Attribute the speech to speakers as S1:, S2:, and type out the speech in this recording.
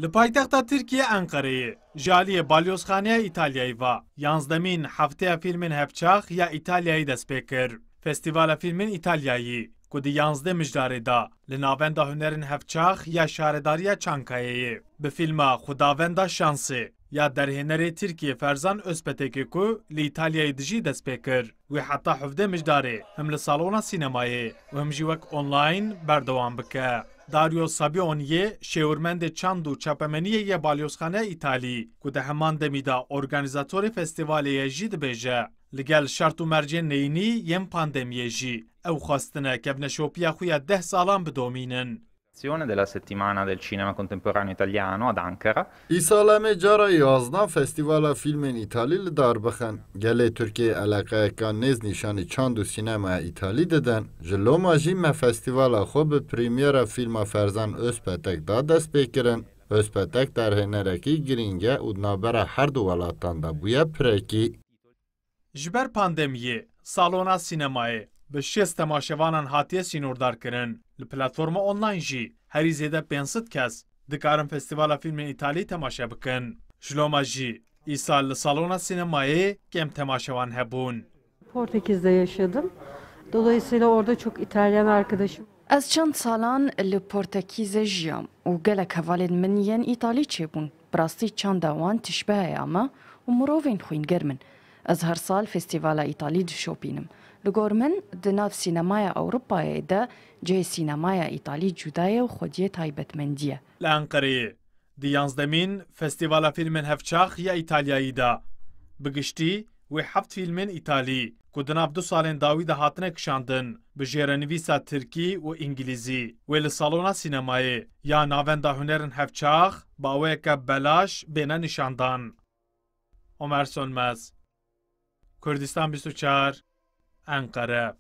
S1: Li paytexta Tirkiye Enqereyê, jaliyê balyozxaneya İtalyayê ve yansdemîn hefteya fîlmên hevçax ya İtalyayê dest pê kir. Festîvala Fîlmên İtalyayê ku di 11 mijdarê da li navenda hunerên hevçax ya şaredariya Çankayeyê bi fîlma Xudavenda Şansê ya derhênerê Tirkiye Ferzan Özpetekê ku li İtalyayê dijî dest pê kir. Wê heta 17 mijdarê him li salona sînemayê û him jî wek online berdewam bike. Dario Sabioniye şêwirmendê çand û çapemeniyê ya balyozxaneya İtalî ku di heman demî da organîzatorê festîvalê ye jî dibêje. Li gel şert û mercên neyînî yên pandemiyê jî ew xwastine kevneşopiya xwe ya 10 salan bidomînin.
S2: Della settimana del cinema contemporaneo italiano ad Ankara.
S3: İsalemê cara yazdan Festîvala Fîlmên İtalî li Darbixin. Gelê Tirkiye eleqeyekan nêz nîşanî çand û sînemaya İtalî didin. Ji Loma jî me festîvala xwe bi premyera fîlma Ferzan Özpetek da dest pê kirin. Özpetek derhênerekî giring e û navbera her du welatan de bûye pirekî.
S1: Ji ber pandemiyê, salona sînemayê bi 6 temaşevanan hatiye sînordar kirin. Li platforma online jî herî zêde 500 kes dikarin Festîvala Fîlmên İtalî temaşe bikin. Ji Loma jî îsal li salona sînemayê kêm temaşevan hebûn.
S4: Portekiz'de yaşadım. Dolayısıyla orada çok İtalyan arkadaşım.
S5: Ez çend salan li Portekîzê jiyam û gelek hevalên min yên İtalî çêbûn. Bi rastî çanda wan tişbeheya me û mirovên xwînger min. Ez her sal Festîvala İtalî dişopînim. Li gor min di nav sînemaya Ewropayê de cihê sînemaya İtalî cuda ye û xwediyê taybetmendî ye.
S1: Li Enqereyê di 11mîn Festîvala Fîlmên Hevçax ya İtalyayê da bi giştî wê 7 fîlmên İtalî ku di nav 2 salên dawî de hatine kişandin bi jêrenivîsa Tirkî û İngilîzî wê li salona sînemayê ya navenda hunerên hevçax baweyeke belaş bêne nîşandan. Ömer Sönmez, Kurdistan 24, Ankara.